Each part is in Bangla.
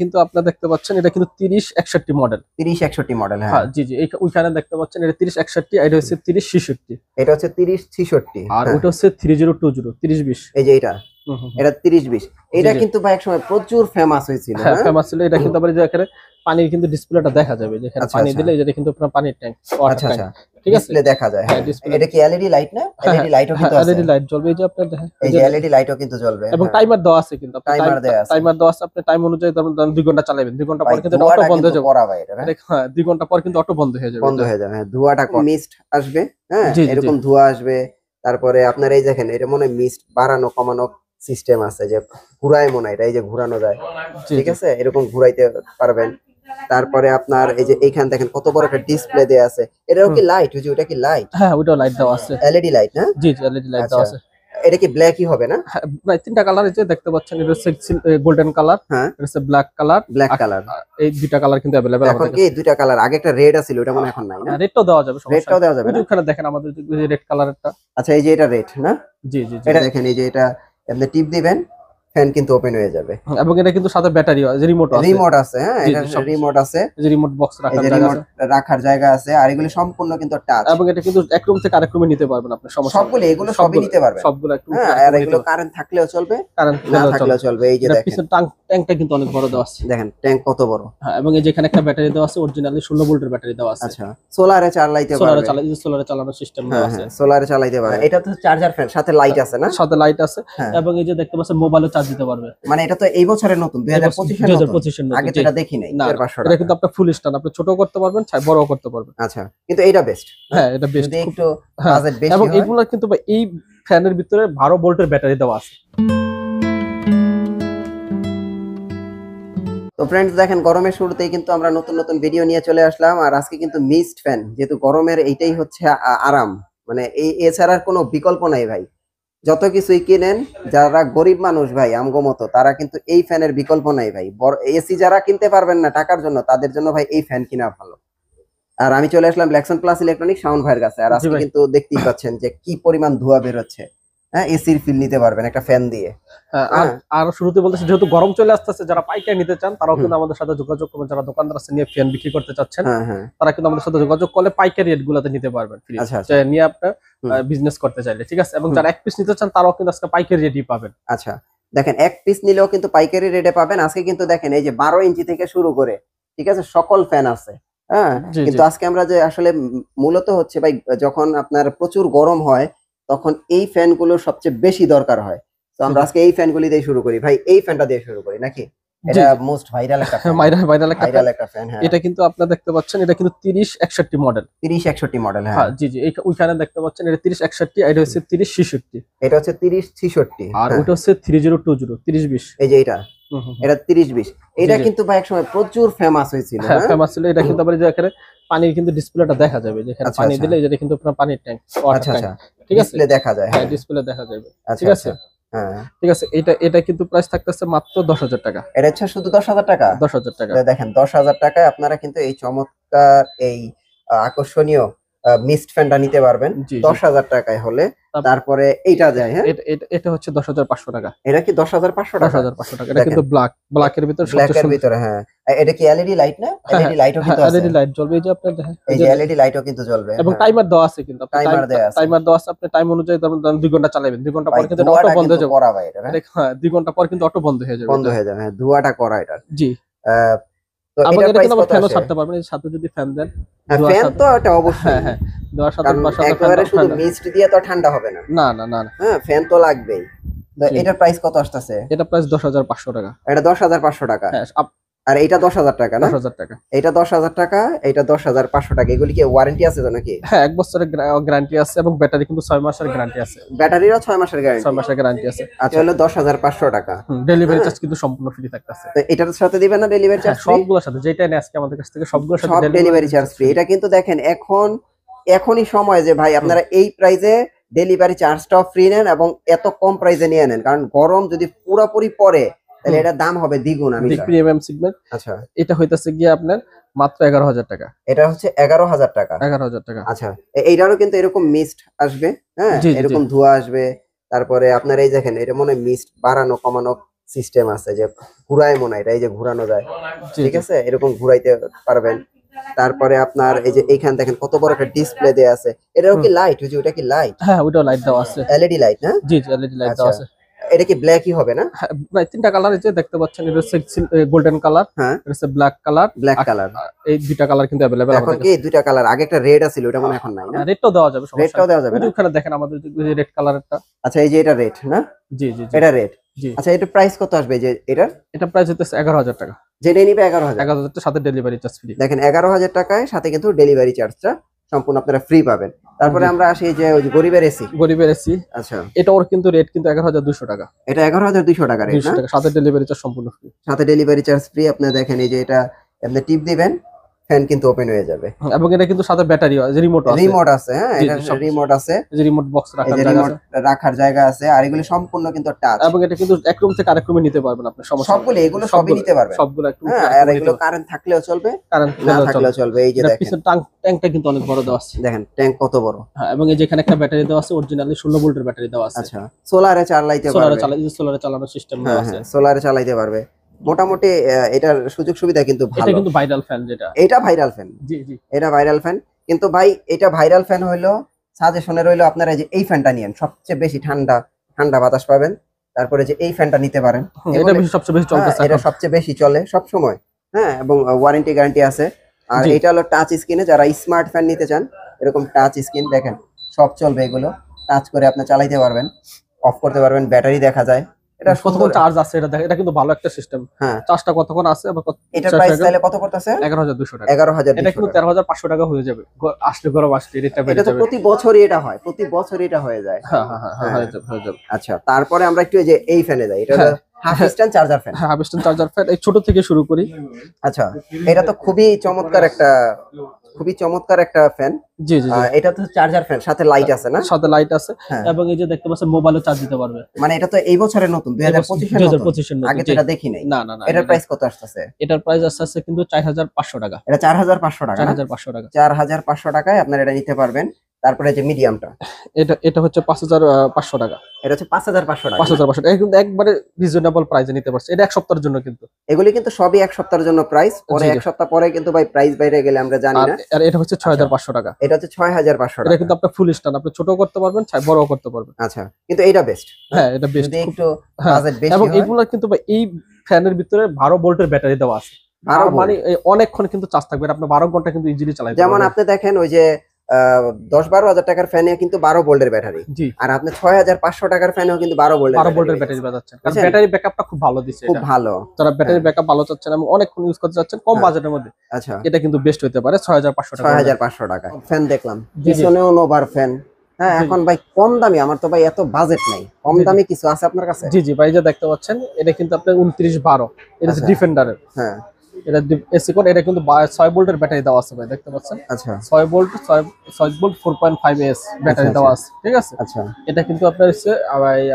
কিন্তু আপনারা দেখতে পাচ্ছেন এটা কিন্তু 3061 মডেল। 3061 মডেল, হ্যাঁ। হ্যাঁ, জি, জি। ওইখানে দেখতে পাচ্ছেন এটা 3061, এটা হচ্ছে 3066। এটা হচ্ছে 3066, আর হ্যাঁ। ওটা হচ্ছে 3020, 3020। এই যে এটা, এটা 3020। এটা জি। কিন্তু ভাই একসময় প্রচুর ফেমাস হয়েছিল, হ্যাঁ, হ্যাঁ। ফেমাস ছিল। এটা কিন্তু আবার এই যে এখানে পানির কিন্তু ডিসপ্লেটা দেখা যাবে, যেখানে আচ্ছা পানি আচ্ছা দিলে এটা কিন্তু আপনার পানির ট্যাঙ্ক, ওয়াটার আচ্ছা ট্যাঙ্ক। আচ্ছা, ঠিক আছে? ডিসপ্লে দেখা যায়, হ্যাঁ, হ্যাঁ। ডিসপ্লে। এটা কি এলইডি লাইট না? হ্যাঁ, এলইডি লাইটও হ্যাঁ, কিন্তু আছে। এলইডি লাইট জ্বলবে, এই যে আপনার দেখেন, এই যে এলইডি লাইটও কিন্তু জ্বলবে, এবং হ্যাঁ। টাইমার দেওয়া আছে কিন্তু আপনি টাইমার দেয়া আছে। টাইমার দেওয়া আছে, আপনি টাইম অনুযায়ী ধরুন 2 ঘন্টা চালাবেন, 2 ঘন্টা পর ভাই কিন্তু এটা অটো ধোঁয়াটা বন্ধ হয়ে কিন্তু যাবে। করা ভাই এটা, হ্যাঁ। হ্যাঁ, 2 ঘন্টা পর কিন্তু অটো বন্ধ হয়ে যাবে বন্ধ এটা। হয়ে যাবে, হ্যাঁ। ধোঁয়াটা মিস্ট আসবে, হ্যাঁ, জি, জি, জি। এরকম ধোঁয়া আসবে। তারপরে আপনার এই দেখেন, এটা মনে হয় মিস্ট বাড়ানো কমানো সিস্টেম আছে, যে ঘুরায় মনে হয় এটা, এই যে ঘুরানো যায়, জি, ঠিক জি। আছে, এরকম ঘুরাইতে পারবেন। তারপরে আপনার এই যে এইখানে দেখেন কত বড় একটা ডিসপ্লে দেয়া আছে। এটাও কি লাইট? ওই যে ওটা কি লাইট? হ্যাঁ, ওইটাও লাইট দেওয়া আছে। এলইডি লাইট না? জি, জি, এলইডি লাইট আচ্ছা, দেওয়া আছে। এটা কি ব্ল্যাকই হবে না? হ্যাঁ, প্রায় 3টা কালার এই যে দেখতে পাচ্ছেন, এটা হচ্ছে গোল্ডেন কালার, হ্যাঁ, এটা হচ্ছে ব্ল্যাক কালার। Black colour. এই 2টা কালার কিন্তু अवेलेबल এখন আমাদের কি কাছে। দুইটা কালার? আগে একটা রেড আছিল, ওটা মনে হয় এখন নাই না? রেডটাও দেওয়া যাবে, সমস্যা রেডটাও নেই। দেওয়া যাবে ওই যে না? ওখানে দেখেন আমাদের যে রেড কালারটা। আচ্ছা, এই যে এটা রেড না? জি, জি, জি। এটা দেখেন, এই যে এটা আপনি টিপ দিবেন, ফ্যান কিন্তু ওপেন হয়ে যাবে। এবং এটা কিন্তু সাথে ব্যাটারিও আছে, রিমোটও আছে। রিমোট আছে, হ্যাঁ, জি, এটা জি, সব রিমোট আছে। এই যে রিমোট বক্স এই রাখার যে জায়গা রিমোট আছে। রাখার জায়গা আছে, আর এগুলি সম্পূর্ণ কিন্তু টাচ। এবং এটা কিন্তু এক রুম থেকে আরেক রুমে নিতে পারবেন আপনি, সমস্যা নেই। সবগুলো এগুলো সবই নিতে পারবেন, সবগুলো এক রুম হ্যাঁ। থেকে আরেক আর রুমে নিতে এগুলো পারবেন। কারেন্ট থাকলেও চলবে, কারেন্ট না দিলেও থাকলেও চলবে। এই যে এটা দেখেন, পিছনে ট্যাঙ্কটা কিন্তু অনেক বড় দেওয়া আছে। দেখেন ট্যাঙ্ক কত বড়, হ্যাঁ, এবং এই যে এখানে একটা ব্যাটারি দেওয়া আছে, অরিজিনালি 16 ভোল্টের ব্যাটারি দেওয়া আছে। আচ্ছা। সোলারে চালাইতে সোলারে পারবে, চালাতে, সোলারে চালানোর সিস্টেম হ্যাঁ দেওয়া আছে। হ্যাঁ, সোলারে চালাইতে পারবে। এটা তো চার্জার ফ্যান, সাথে লাইট আছে না? সাথে লাইট আছে, হ্যাঁ। এবং এই যে দেখতে পাচ্ছেন মোবাইলে চার্জ দিতে পারবে। মানে এটা তো এই বছরের নতুন, 2025 এর নতুন। 2025 এর নতুন। আগে তো এটা দেখি নাই। না, 1500 এটা টাকা। কিন্তু আপনি ফুল স্ট্যান্ড, আপনি ছোটও করতে পারবেন, বড়ও করতে পারবেন। আচ্ছা, কিন্তু এইটা বেস্ট, হ্যাঁ, এটা বেস্ট। যদি একটু হ্যাঁ, বাজেট বেশি এবং হয়। এগুলা কিন্তু ভাই এই ফ্যানের ভিতরে 12 ভোল্টের ব্যাটারি দেওয়া আছে। তো ফ্রেন্ডস দেখেন, গরমের শুরুতেই কিন্তু আমরা নতুন নতুন ভিডিও নিয়ে চলে আসলাম। আর আজকে কিন্তু মিস্ট ফ্যান, যেহেতু গরমের এইটাই হচ্ছে আরাম, মানে এই এছাড়ার কোনো বিকল্প নাই ভাই। যত কিছুই কিনেন, যারা গরিব মানুষ ভাই আমগো মতো, তারা কিন্তু এই ফ্যানের বিকল্প নাই ভাই। এসি যারা কিনতে পারবেন না টাকার জন্য, তাদের জন্য ভাই এই ফ্যান কিনা ভালো। আর আমি চলে আসলাম ব্ল্যাকসন প্লাস ইলেকট্রনিক শাওন ভাইয়ের কাছে। আর জি আজকে ভাই। কিন্তু দেখতেই পাচ্ছেন যে কি পরিমাণ ধোঁয়া বের হচ্ছে, হ্যাঁ। এসির ফিল নিতে পারবেন একটা ফ্যান দিয়ে, হ্যাঁ, আর হ্যাঁ। আর শুরুতে বলতেছি, যেহেতু গরম চলে আসতেছে, যারা পাইকারি নিতে চান তারাও কিন্তু আমাদের সাথে যোগাযোগ করবেন। যারা দোকানদার আছে নিয়ে ফ্যান বিক্রি করতে চাচ্ছেন, হ্যাঁ হ্যাঁ, তারা কিন্তু আমাদের সাথে যোগাযোগ করলে পাইকারি রেট গুলাতে নিতে পারবেন ফ্রি, আচ্ছা আচ্ছা, নিয়ে আপনার বিজনেস করতে চাইলে, ঠিক আছে। এবং হুম। যারা এক পিস নিতে চান তারাও কিন্তু আজকে পাইকারি রেটই পাবেন। আচ্ছা, দেখেন এক পিস নিলেও কিন্তু পাইকারি রেটে পাবেন। আজকে কিন্তু দেখেন এই যে 12 ইঞ্চি থেকে শুরু করে, ঠিক আছে, সকল ফ্যান আছে, হ্যাঁ। জি, কিন্তু জি। আজকে আমরা যে আসলে মূলত হচ্ছে ভাই, যখন আপনার প্রচুর গরম হয় তখন এই ফ্যানগুলো সবচেয়ে বেশি দরকার হয়। তো আমরা জি, জি। আজকে এই ফ্যানগুলি দিয়ে শুরু করি ভাই। এই ফ্যানটা দিয়ে শুরু করি নাকি? জি, এটা জি। মোস্ট ভাইরাল একটা ফ্যান, ভাইরাল একটা ভাইরাল ফ্যান। একটা ফ্যান, হ্যাঁ। এটা কিন্তু আপনারা দেখতে পাচ্ছেন, এটা কিন্তু 3061 মডেল। 3061 মডেল, হ্যাঁ। হ্যাঁ, জি, জি। ওইখানে দেখতে পাচ্ছেন এটা 3061, এটা হচ্ছে 3066। এটা হচ্ছে 3066, আর হ্যাঁ। ওইটা হচ্ছে 3020, 3020। এই যে এটা, এটা 3020। এটা জি, জি। কিন্তু ভাই একসময় প্রচুর ফেমাস হয়েছিল, হ্যাঁ, হ্যাঁ। ফেমাস ছিল। এটা কিন্তু আবার এই যে এখানে পানির কিন্তু ডিসপ্লেটা দেখা যাবে, যেখানে আচ্ছা পানি আচ্ছা দিলে এটা কিন্তু আপনার পানির ট্যাঙ্ক, ওয়াটার আচ্ছা ট্যাঙ্ক। আচ্ছা, ঠিক আছে? ডিসপ্লে দেখা যায়, হ্যাঁ, হ্যাঁ। ডিসপ্লে দেখা যাবে। আচ্ছা ঠিক আছে? আচ্ছা, হ্যাঁ। ঠিক আছে। এটা কিন্তু প্রাইস থাকতেছে মাত্র 10,000 টাকা। এটা হচ্ছে শুধু 10,000 টাকা। 10,000 টাকা। দেখেন 10,000 টাকায় আপনারা কিন্তু এই চমৎকার এই আকর্ষণীয় মিস্ট ফ্যানটা নিতে পারবেন জি, জি। 10,000 টাকায় হলে। তারপরে এইটা যায়, হ্যাঁ। এটা হচ্ছে 10,500 টাকা। এটা কি 10,500 টাকা? 10,500 টাকা। এটা কিন্তু ব্ল্যাকের ভিতরে সবচেয়ে ব্ল্যাকের সুন্দর। ভিতরে, হ্যাঁ। এটা কি এলইডি লাইট না? হ্যাঁ, এলইডি লাইটও হ্যাঁ, কিন্তু আছে। এলইডি লাইট জ্বলবে, এই যে আপনার দেখেন, এই যে এলইডি লাইটও কিন্তু জ্বলবে, এবং হ্যাঁ। টাইমার দেওয়া আছে কিন্তু, আপনি টাইমার দেয়া আছে। টাইমার দেওয়া আছে, আপনি টাইম অনুযায়ী ধরুন 2 ঘন্টা চালাবেন, 2 ঘন্টা পর ভাই কিন্তু এটা অটো ধোঁয়াটা বন্ধ হয়ে কিন্তু যাবে। করা ভাই এটা, হ্যাঁ। হ্যাঁ, 2 ঘন্টা পর কিন্তু অটো বন্ধ হয়ে যাবে। বন্ধ হয়ে যাবে, হ্যাঁ, ধোঁয়াটা করা এটা। জি। আহ, তো এবং এটার এটা প্রাইস কিন্তু আবার কত ফ্যানও আসে? ছাড়তে পারবেন, এই সাথে যদি ফ্যান দেন, হ্যাঁ, ধোঁয়ার ফ্যান সাথে। তো এটা অবশ্যই, হ্যাঁ, হ্যাঁ, ধোঁয়ার সাথে কারণ বাসাতে ফ্যান একেবারে শুধু মিস্ট দিয়ে তো ঠান্ডা হবে না, না, না, না, না। হ্যাঁ। ফ্যান তো লাগবেই। তো জি। এটার প্রাইস কত আসতেছে? এটা প্রাইস 10,500 টাকা। এটা 10,500 টাকা। হ্যাঁ, আর এইটা 10,000 টাকা না? 10,000 টাকা। এটা 10,000 টাকা, এটা 10,500 টাকা। এগুলি কি ওয়ারেন্টি আছে তো নাকি? হ্যাঁ, 1 বছরের গ্যারান্টি আছে, এবং ব্যাটারি কিন্তু 6 মাসের গ্যারান্টি আছে। ব্যাটারিরও 6 মাসের 6 গ্যারান্টি। মাসের গ্যারান্টি আছে। আচ্ছা, হলো 10,500 টাকা। ডেলিভারি হ্যাঁ। চার্জ কিন্তু সম্পূর্ণ ফ্রি থাকতেছে। তো এটার সাথে দিবেন না ডেলিভারি হ্যাঁ, চার্জ ফ্রি? সবগুলোর সাথে, যেটাই নেয় আজকে আমাদের কাছ থেকে সবগুলোর সাথে সব ডেলিভারি চার্জ ফ্রি। এটা কিন্তু দেখেন এখনই সময় যে ভাই আপনারা এই প্রাইসে ডেলিভারি চার্জটাও ফ্রি নেন এবং এত কম প্রাইসে নিয়ে নেন, কারণ গরম যদি পুরোপুরি পড়ে তাহলে এটার দাম হবে দ্বিগুণ। আমি প্রিমিয়াম সেগমেন্ট। আচ্ছা, এটা হইতাছে গিয়ে আপনার মাত্র 11,000 টাকা। এটা হচ্ছে 11,000 টাকা। 11,000 টাকা। আচ্ছা, এইটারও কিন্তু এরকম মিস্ট আসবে, হ্যাঁ, জি, জি, জি। এরকম ধোঁয়া আসবে। তারপরে আপনার এই দেখেন, এটা মনে হয় মিস্ট বাড়ানো কমানো সিস্টেম আছে যে ঘুরায় মনে হয়, এটা এই যে ঘুরানো যায়, ঠিক আছে, এরকম ঘুরাইতে পারবেন। তারপরে আপনার এই যে এইখান দেখেন কত বড় একটা ডিসপ্লে দেয়া আছে, এটাও কি লাইট, ওটা কি লাইট? হ্যাঁ ওটাও লাইট দেওয়া আছে, এলইডি লাইট না? জি জি এলইডি লাইট দেওয়া আচ্ছা, আছে। এটা কি ব্ল্যাকই হবে না? হ্যাঁ, প্রায় তিনটা কালার আছে দেখতে পাচ্ছেন, এটা হচ্ছে গোল্ডেন কালার, হ্যাঁ, এটা হচ্ছে ব্ল্যাক কালার, ব্ল্যাক কালার। এই দুইটা কালার কিন্তু अवेलेबल এখন আমাদের কি দুইটা কালার, আগে একটা রেড আছিল ওটা মনে হয় এখন নাই না? রেডটাও দেওয়া যাবে, সমস্যা রেডটাও দেওয়া যাবে নেই। না? ওখানে দেখেন আমাদের রেড কালারটা। আচ্ছা, এই যে এটা রেড না? জি জি জি এটা রেড। জি। আচ্ছা, এটা প্রাইস কত আসবে যে এটার? এটা প্রাইস হচ্ছে 11,000 টাকা। যেটা নিবে 11,000। 11,000 টাকার সাথে ডেলিভারি চার্জ ফ্রি। দেখেন 11,000 টাকায় সাথে কিন্তু ডেলিভারি চার্জটা সম্পূর্ণ আপনারা ফ্রি পাবেন। তারপরে জি। আমরা আসি যে ওই যে গরিবের এসি। গরিবের এসি, আচ্ছা, এটা ওর কিন্তু রেট কিন্তু 11,200 টাকা। এটা 11,200 টাকা রেট 200 না? টাকা সাথে ডেলিভারি চার্জ সম্পূর্ণ ফ্রি। সাথে ডেলিভারি চার্জ ফ্রি। আপনি দেখেন এই যে এটা আপনি টিপ দিবেন, ফ্যান কিন্তু ওপেন হয়ে যাবে। এবং এটা কিন্তু সাথে ব্যাটারি আছে, রিমোট আছে। রিমোট আছে, হ্যাঁ, জি, এটা জি, সব রিমোট আছে, এই যে রিমোট বক্স এই রাখার যে জায়গা রিমোট আছে। রাখার জায়গা আছে, আর এগুলো সম্পূর্ণ কিন্তু টাচ। এবং এটা কিন্তু এক রুম থেকে আরেক রুমে নিতে পারবেন আপনি, সমস্যা নেই। সবগুলো এগুলো সবই নিতে পারবেন, সবগুলো একটু হ্যাঁ, আর এগুলো কারেন্ট থাকলেও চলবে, কারেন্ট না থাকলেও চলবে। এই যে দেখেন পিছনে ট্যাঙ্কটা কিন্তু অনেক বড় দেওয়া আছে। দেখেন ট্যাঙ্ক কত বড়। হ্যাঁ, এবং এই যে এখানে একটা ব্যাটারি দেওয়া আছে, অরিজিনালি 16 ভোল্টের ব্যাটারি দেওয়া আছে। আচ্ছা, সোলারে চালাইতে সোলারে পারবে। সোলারে চালানোর সিস্টেম হ্যাঁ দেওয়া আছে। হ্যাঁ, সোলারে চালাইতে পারবে। মোটামুটি এটার সুযোগ সুবিধা কিন্তু এটা ভালো। কিন্তু ভাইরাল ফ্যান যেটা। এটা ভাইরাল ফ্যান, জি জি। এটা ভাইরাল ফ্যান। কিন্তু ভাই এটা ভাইরাল ফ্যান হইলো, সাজেশনে রইলো আপনারা যে এই ফ্যানটা নিয়েন, সবচেয়ে বেশি ঠান্ডা ঠান্ডা বাতাস পাবেন। তারপরে যে এই ফ্যানটা নিতে পারেন, এটা সবচেয়ে বেশি চলতেছে এটা এখন। সবচেয়ে বেশি চলে সব সময়, হ্যাঁ, এবং ওয়ারেন্টি গ্যারান্টি আছে। আর জি। এটা হলো টাচ স্ক্রিনে, যারা স্মার্ট ফ্যান নিতে চান এরকম টাচ স্ক্রিন দেখেন সব চলবে, এগুলো টাচ করে আপনি চালাইতে পারবেন, অফ করতে পারবেন, ব্যাটারি দেখা যায়। এটা কতক্ষণ চার্জ আছে এটা দেখেন, এটা কিন্তু ভালো একটা সিস্টেম। হ্যাঁ, চার্জটা কতক্ষণ আছে আবার এটার প্রাইস তাহলে কত পড়তেছে? 11,200 টাকা। 11,200 এটা কিন্তু 13,500 টাকা হয়ে যাবে আসলে, গরম আসলে রেটটা বেড়ে এটা তো যাবে। প্রতি বছরই এটা হয়, প্রতি বছরই এটা হয়ে যায়। হ্যাঁ হ্যাঁ হ্যাঁ, হয়ে যাবে হয়ে যাবে। আচ্ছা, তারপরে আমরা একটু এই যে এই ফ্যানে যাই, এটা হলো হাফ স্ট্যান্ড চার্জার ফ্যান। হ্যাঁ, হাফস্টন চার্জার ফ্যান, এই ছোট থেকে শুরু করি। আচ্ছা, এটা তো খুবই চমৎকার একটা, খুবই চমৎকার একটা ফ্যান। জি জি জি। এটা তো চার্জার ফ্যান, সাথে লাইট আছে না? সাথে লাইট আছে, হ্যাঁ। এবং এই যে দেখতে পাচ্ছেন মোবাইলে চার্জ দিতে পারবে। মানে এটা তো এই বছরের নতুন, 2025 এর নতুন। 2025 এর নতুন, আগে তো জি। এটা দেখি নাই। না না না, এটার প্রাইস কত আসছে? এটার প্রাইস আছে কিন্তু 4,500 টাকা। এটা 4,500 টাকা না? 4,500 টাকা। 4,500 টাকায় আপনারা এটা নিতে পারবেন। তারপরে যে মিডিয়ামটা, এটা হচ্ছে 5,500 টাকা। এটা হচ্ছে 5,500 টাকা। 5,500 টাকা, এটা কিন্তু একবারে রিজনেবল প্রাইসে নিতে পারছে। এটা এক সপ্তাহের জন্য কিন্তু। এগুলি কিন্তু সবই এক সপ্তাহের জন্য প্রাইস, পরে জি, জি। এক সপ্তাহ পরে কিন্তু ভাই প্রাইস বাইরে গেলে আমরা জানি আর না। আর এটা হচ্ছে 6,500 টাকা। এটা হচ্ছে 6,500 এটা টাকা। কিন্তু আপনি ফুল স্ট্যান্ড, আপনি ছোট করতে পারবেন, বড়ও করতে পারবেন। আচ্ছা, কিন্তু এইটা বেস্ট। হ্যাঁ, এটা বেস্ট। যদি একটু হ্যাঁ, বাজেট বেশি এবং হয়। এগুলো কিন্তু ভাই এই ফ্যানের ভিতরে 12 ভোল্টের ব্যাটারি দেওয়া আছে। 12 মানে অনেকক্ষণ কিন্তু চার্জ থাকবে, আপনি 12 ঘন্টা কিন্তু ইজিলি চালাতে যেমন পারবেন। আপনি দেখেন ওই যে 10-12 হাজার টাকার ফ্যানে কিন্তু 12 ভোল্টের ব্যাটারি, জি, আর আপনি 6,500 টাকার ফ্যানেও কিন্তু 12 ভোল্টের 12 ভোল্টের ব্যাটারি বাজাচ্ছেন, কারণ বুঝছেন? ব্যাটারি ব্যাকআপটা খুব ভালো দিচ্ছে। খুব এটা ভালো। যারা ব্যাটারি হ্যাঁ। ব্যাকআপ ভালো চাচ্ছেন এবং অনেকক্ষণ ইউজ করতে চাচ্ছেন কম হ্যাঁ। বাজেটের মধ্যে, আচ্ছা, এটা কিন্তু বেস্ট হতে পারে 6,500 টাকা। 6,500 টাকা ফ্যান দেখলাম, জি, জি। পিছনেও নোভার ফ্যান। হ্যাঁ, জি। এখন ভাই কম দামি, আমার তো ভাই এত বাজেট নাই, কম জি, জি। দামি কিছু আছে আপনার কাছে? জি জি ভাই, যে দেখতে পাচ্ছেন এটা কিন্তু আপনার 2912, এটা হচ্ছে আচ্ছা। ডিফেন্ডারের। হ্যাঁ, এটা এসি কোড, এটা কিন্তু 6 ভোল্টের ব্যাটারি দেওয়া আছে ভাই, দেখতে পাচ্ছেন। আচ্ছা 6 ভোল্ট 6 ভোল্ট 4.5 এস ব্যাটারি আচ্ছা, দেওয়া আছে, ঠিক আছে। আচ্ছা। এটা কিন্তু আপনার হচ্ছে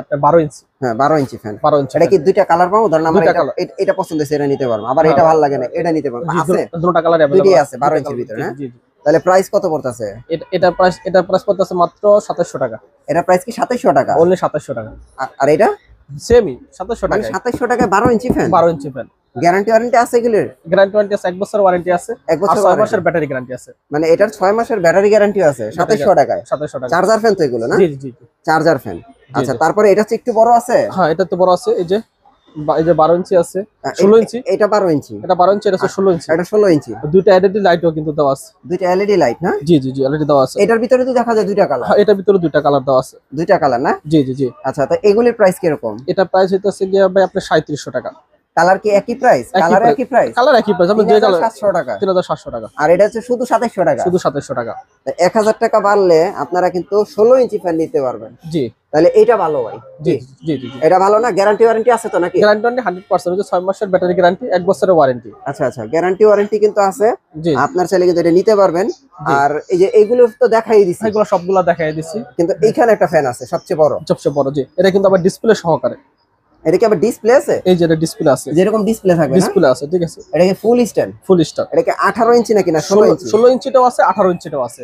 আপনার 12 ইঞ্চি। হ্যাঁ, 12 ইঞ্চি ফ্যান। 12 ইঞ্চি এটা কি দুইটা কালার পাবো? ধরেন আমার দুইটা এটা colour। এটা পছন্দ হয়েছে, এটা নিতে পারবো, আবার হ্যাঁ। এটা ভালো লাগে না, এটা নিতে পারবো, আছে? দুটো কালার দুইটাই আছে 12 ইঞ্চির ভিতরে, হ্যাঁ? জি জি। তাহলে প্রাইস কত পড়তেছে? এটা প্রাইস পড়তেছে মাত্র 2700 টাকা। এটা প্রাইস কি 2700 টাকা? অনলি 2700 টাকা। আর এটা সেমই 2700 মানে টাকা। 2700 টাকায় 12 inch fan? 12 inch fan. Guarantee warranty আছে এগুলোর? গ্যারান্টি ওয়ারেন্টি আছে, 1 বছর ওয়ারেন্টি আছে, 1 বছর 6 warranty? মাসের ব্যাটারি গ্যারান্টি আছে। মানে এটার 6 মাসের ব্যাটারি গ্যারান্টি আছে 2700 টাকায়? 2700 টাকা। চার্জার ফ্যান তো এগুলো না? জি জি জি। Charger fan. আচ্ছা, জি। তারপরে এটা হচ্ছে একটু বড় আছে? হ্যাঁ, এটা তো বড় আছে, এই যে 12 ইঞ্চি আছে, 16 ইঞ্চি। এটা 12 ইঞ্চি, এটা 12 ইঞ্চি, এটা হচ্ছে 16 ইঞ্চি। এটা 16 ইঞ্চি। দুইটা এলইডি লাইটও কিন্তু দেওয়া আছে। দুইটা এলইডি লাইট না? জি জি জি, এলইডি দেওয়া আছে। এটার ভিতরে তো দেখা যায় দুইটা কালার। হ্যাঁ, এটার ভিতরে দুইটা কালার দেওয়া আছে। দুইটা কালার না? জি জি জি। আচ্ছা, তো এগুলির প্রাইস কিরকম? এটা প্রাইস হইতাছে গিয়ে ভাই আপনার 3700 টাকা। কালার কি একই প্রাইস? কালার একই প্রাইস? কালার একই প্রাইস, আপনি যে কালার 700 টাকা। 3700 টাকা। আর এটা হচ্ছে শুধু 2700 টাকা। শুধু 2700 টাকা। 1000 টাকা বাড়লে আপনারা কিন্তু 16 ইঞ্চি ফ্যান নিতে পারবেন। জি তাহলে এইটা ভালো ভাই। জি জি জি। এটা ভালো না? গ্যারান্টি ওয়ারেন্টি আছে তো নাকি? গ্যারান্টি 100%, হচ্ছে 6 মাসের ব্যাটারি গ্যারান্টি, 1 বছরের ওয়ারেন্টি। আচ্ছা আচ্ছা, গ্যারান্টি ওয়ারেন্টি কিন্তু আছে। জি। আপনার চাইলে কিন্তু এটা নিতে পারবেন। জি। আর এই যে এইগুলো তো দেখাই দিছি, এগুলো সবগুলা দেখাই দিছি, কিন্তু এইখানে একটা ফ্যান আছে সবচেয়ে বড়। সবচেয়ে বড়। জি, এটা কিন্তু আবার ডিসপ্লে সহকারে। এটা কি আবার ডিসপ্লে আছে? এই যে এটা ডিসপ্লে আছে, যেরকম ডিসপ্লে থাকবে না? ডিসপ্লে আছে, ঠিক আছে। এটা কি ফুল স্ট্যান্ড? ফুল স্টার। এটা কি 18 ইঞ্চি নাকি না 16 ইঞ্চি? 16 ইঞ্চিটাও আছে, 18 ইঞ্চিটাও আছে।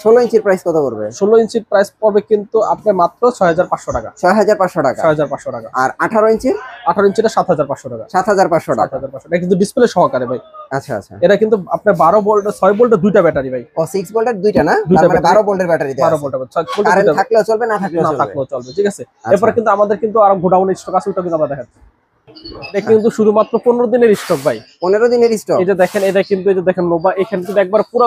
16 ইঞ্চির প্রাইস কত পড়বে? 16 ইঞ্চির প্রাইস পড়বে কিন্তু আপনি মাত্র 6500 টাকা। 6500 টাকা। 6500 টাকা। আর 18 ইঞ্চি? 18 ইঞ্চিটা 7500 টাকা। 7500 টাকা। 7500 এটা কিন্তু ডিসপ্লে সহকারে ভাই। আচ্ছা আচ্ছা। এটা কিন্তু আপনার 12 ভোল্ট 6 ভোল্টের দুইটা ব্যাটারি ভাই। ও 6 ভোল্টের দুইটা না? দুইটা তার মানে ব্যাটারি। 12 ভোল্টের ব্যাটারি দেয়া 12 আছে। ভোল্টের 6 ভোল্টের কারেন্ট দুইটা থাকলেও চলবে, না থাকলেও না চলবে। থাকলেও চলবে, ঠিক আছে। এরপরে কিন্তু আমাদের কিন্তু আরো গোডাউন স্টক আছে, ওটা কিন্তু আমরা দেখাচ্ছি। এটা কিন্তু শুধুমাত্র 15 দিনের স্টক ভাই। 15 দিনের স্টক। এই যে দেখেন, এটা কিন্তু এই যে দেখেন নোভা, এখানে কিন্তু একবার পুরো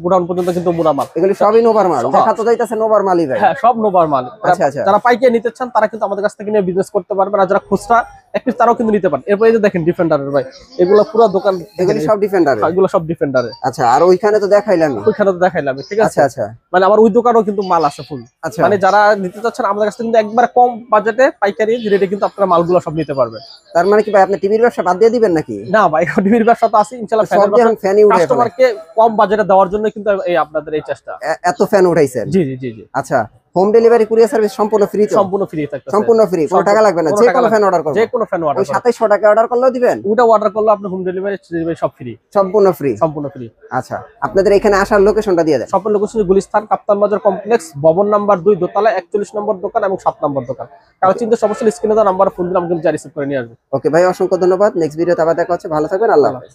গোডাউন পর্যন্ত কিন্তু মোরা মাল। এগুলি সবই নোভার মাল। দেখা তো যাইতাছে নোভার মালই ভাই। হ্যাঁ, সব নোভার মাল। আচ্ছা আচ্ছা। যারা পাইকারি নিতে চান তারা কিন্তু আমাদের কাছ থেকে নিয়ে বিজনেস করতে পারবেন, আর যারা খুচরা এক পিস তারাও কিন্তু নিতে পারেন। এরপর এই যে দেখেন ডিফেন্ডারের ভাই, এগুলো পুরো দোকান, এগুলি সব ডিফেন্ডার। এগুলো সব ডিফেন্ডারের। আচ্ছা, আর ওইখানে তো দেখাইলাম। ওইখানে তো দেখাইলাম, ঠিক আছে। আচ্ছা আচ্ছা। মানে আমার ওই দোকানেও কিন্তু মাল আছে ফুল। আচ্ছা, মানে যারা নিতে চাচ্ছেন আমাদের কাছ থেকে কিন্তু একবার কম বাজেটে পাইকারি রেটে কিন্তু আপনারা মালগুলো সব নিতে পারবেন। তার মানে কি ভাই আপনি টিভির ব্যবসা বাদ দিয়ে দিবেন নাকি? না ভাই, টিভির ব্যবসা তো আছে ইনশাআল্লাহ। সব দিয়ে এখন ফ্যানই উড়াই ফেলে। কাস্টমারকে কম বাজেটে দেওয়ার জন্য কিন্তু এই আপনাদের এই চেষ্টা। এত ফ্যান উঠাইছেন? জি জি জি জি। আচ্ছা, হোম ডেলিভারি কুরিয়ার সার্ভিস সম্পূর্ণ ফ্রি তো? সম্পূর্ণ ফ্রি থাকবে, সম্পূর্ণ ফ্রি, কোনো টাকা লাগবে না। যে কোনো ফ্যান অর্ডার করব, যে কোনো ফ্যান অর্ডার ওই 2700 টাকা অর্ডার করলেও দিবেন? ওটা অর্ডার করলে আপনি হোম ডেলিভারি সব ফ্রি, সম্পূর্ণ ফ্রি। সম্পূর্ণ ফ্রি। আচ্ছা, আপনাদের এখানে আসার লোকেশনটা দিয়ে দেন। সম্পূর্ণ লোকেশন গুলিস্তান কাপ্তান বাজার কমপ্লেক্স, ভবন নাম্বার 2, দোতলা, 41 নম্বর দোকান এবং 7 নম্বর দোকান। কারো চিন্তা সমস্যা স্ক্রিনে দেওয়া নাম্বার ফোন দিলে আমি কিন্তু রিসিভ করে নিয়ে আসবো। ওকে ভাই, অসংখ্য ধন্যবাদ। নেক্সট ভিডিওতে আবার দেখা হচ্ছে। ভালো থাকবেন, আল্লাহ হাফেজ।